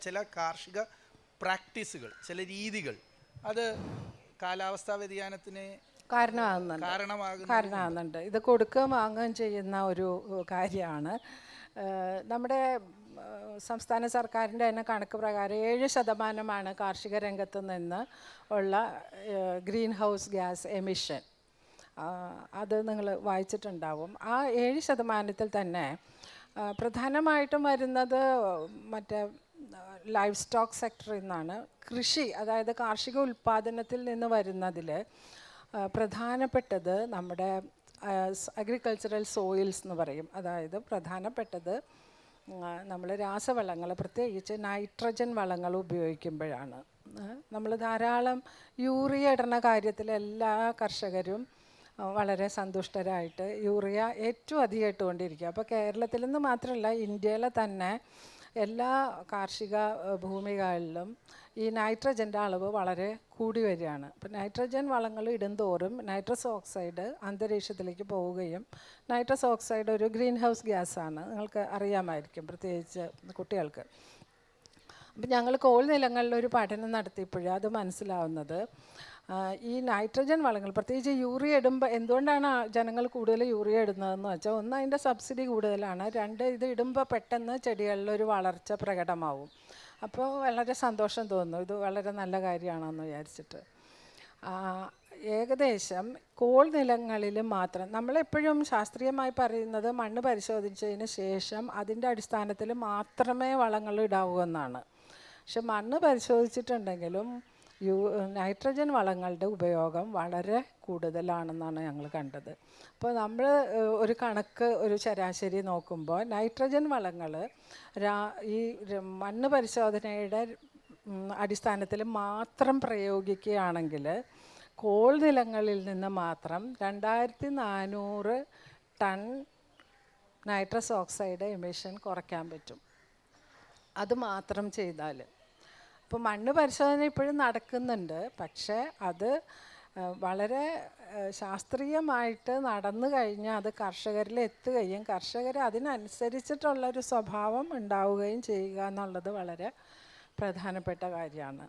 ചില കാർഷിക പ്രാക്ടീസുകൾ, ചില രീതികൾ അത് കാലാവസ്ഥാ വ്യതിയാനത്തിന് കാരണമാകുന്നുണ്ട്. ഇത് കൊടുക്കുകയും വാങ്ങുകയും ചെയ്യുന്ന ഒരു കാര്യമാണ്. നമ്മുടെ സംസ്ഥാന സർക്കാരിൻ്റെ തന്നെ കണക്ക് പ്രകാരം 7% കാർഷിക രംഗത്ത് നിന്ന് ഉള്ള ഗ്രീൻ ഹൗസ് ഗ്യാസ് എമിഷൻ. അത് നിങ്ങൾ വായിച്ചിട്ടുണ്ടാവും. ആ 7% തന്നെ പ്രധാനമായിട്ടും വരുന്നത് മറ്റേ ലൈഫ് സ്റ്റോക്ക് സെക്ടറിൽ നിന്നാണ്. കൃഷി, അതായത് കാർഷിക ഉൽപ്പാദനത്തിൽ നിന്ന് വരുന്നതിൽ പ്രധാനപ്പെട്ടത് നമ്മുടെ അഗ്രികൾച്ചറൽ സോയിൽസ് എന്ന് പറയും. അതായത് പ്രധാനപ്പെട്ടത് നമ്മൾ രാസവളങ്ങൾ, പ്രത്യേകിച്ച് നൈട്രജൻ വളങ്ങൾ ഉപയോഗിക്കുമ്പോഴാണ്. നമ്മൾ ധാരാളം യൂറിയ ഇടുന്ന കാര്യത്തിൽ എല്ലാ കർഷകരും വളരെ സന്തുഷ്ടരായിട്ട് യൂറിയ ഏറ്റവും അധികം ഇട്ടുകൊണ്ടിരിക്കുക. അപ്പോൾ കേരളത്തിൽ നിന്ന് മാത്രമല്ല, ഇന്ത്യയിലെ തന്നെ എല്ലാ കാർഷിക ഭൂമികളിലും ഈ നൈട്രജൻ്റെ അളവ് വളരെ കൂടി വരികയാണ്. അപ്പോൾ നൈട്രജൻ വളങ്ങൾ ഇടുന്തോറും നൈട്രസ് ഓക്സൈഡ് അന്തരീക്ഷത്തിലേക്ക് പോവുകയും, നൈട്രസ് ഓക്സൈഡ് ഒരു ഗ്രീൻ ഹൗസ് ഗ്യാസാണ്, നിങ്ങൾക്ക് അറിയാമായിരിക്കും, പ്രത്യേകിച്ച് കുട്ടികൾക്ക്. അപ്പം ഞങ്ങൾ കോൾ നിലങ്ങളിലൊരു പഠനം നടത്തിയപ്പോഴേ അത് മനസ്സിലാവുന്നത്, ഈ നൈട്രജൻ വളങ്ങൾ പ്രത്യേകിച്ച് യൂറിയ ഇടുമ്പോൾ എന്തുകൊണ്ടാണ് ജനങ്ങൾ കൂടുതൽ യൂറിയ ഇടുന്നതെന്ന് വെച്ചാൽ, ഒന്ന് അതിൻ്റെ സബ്സിഡി കൂടുതലാണ്, രണ്ട് ഇത് ഇടുമ്പോൾ പെട്ടെന്ന് ചെടികളിലൊരു വളർച്ച പ്രകടമാവും. അപ്പോൾ വളരെ സന്തോഷം തോന്നുന്നു, ഇത് വളരെ നല്ല കാര്യമാണെന്ന് വിചാരിച്ചിട്ട്. ഏകദേശം കോൾ നിലങ്ങളിൽ മാത്രം നമ്മളെപ്പോഴും ശാസ്ത്രീയമായി പറയുന്നത് മണ്ണ് പരിശോധിച്ചതിന് ശേഷം അതിൻ്റെ അടിസ്ഥാനത്തിൽ മാത്രമേ വളങ്ങൾ ഇടാവൂ എന്നാണ്. പക്ഷെ മണ്ണ് പരിശോധിച്ചിട്ടുണ്ടെങ്കിലും നൈട്രജൻ വളങ്ങളുടെ ഉപയോഗം വളരെ കൂടുതലാണെന്നാണ് ഞങ്ങൾ കണ്ടത്. അപ്പോൾ നമ്മൾ ഒരു കണക്ക്, ഒരു ശരാശരി നോക്കുമ്പോൾ നൈട്രജൻ വളങ്ങൾ ഈ മണ്ണ് പരിശോധനയുടെ അടിസ്ഥാനത്തിൽ മാത്രം പ്രയോഗിക്കുകയാണെങ്കിൽ കോൾ നിലങ്ങളിൽ നിന്ന് മാത്രം 2400 ടൺ നൈട്രസ് ഓക്സൈഡ് എമിഷൻ കുറയ്ക്കാൻ പറ്റും. അത് മാത്രം ചെയ്താൽ. അപ്പോൾ മണ്ണ് പരിശോധന ഇപ്പോഴും നടക്കുന്നുണ്ട്, പക്ഷേ അത് വളരെ ശാസ്ത്രീയമായിട്ട് നടന്നു കഴിഞ്ഞാൽ അത് കർഷകരിൽ എത്തുകയും കർഷകർ അതിനനുസരിച്ചിട്ടുള്ളൊരു സ്വഭാവം ഉണ്ടാവുകയും ചെയ്യുക എന്നുള്ളത് വളരെ പ്രധാനപ്പെട്ട കാര്യമാണ്.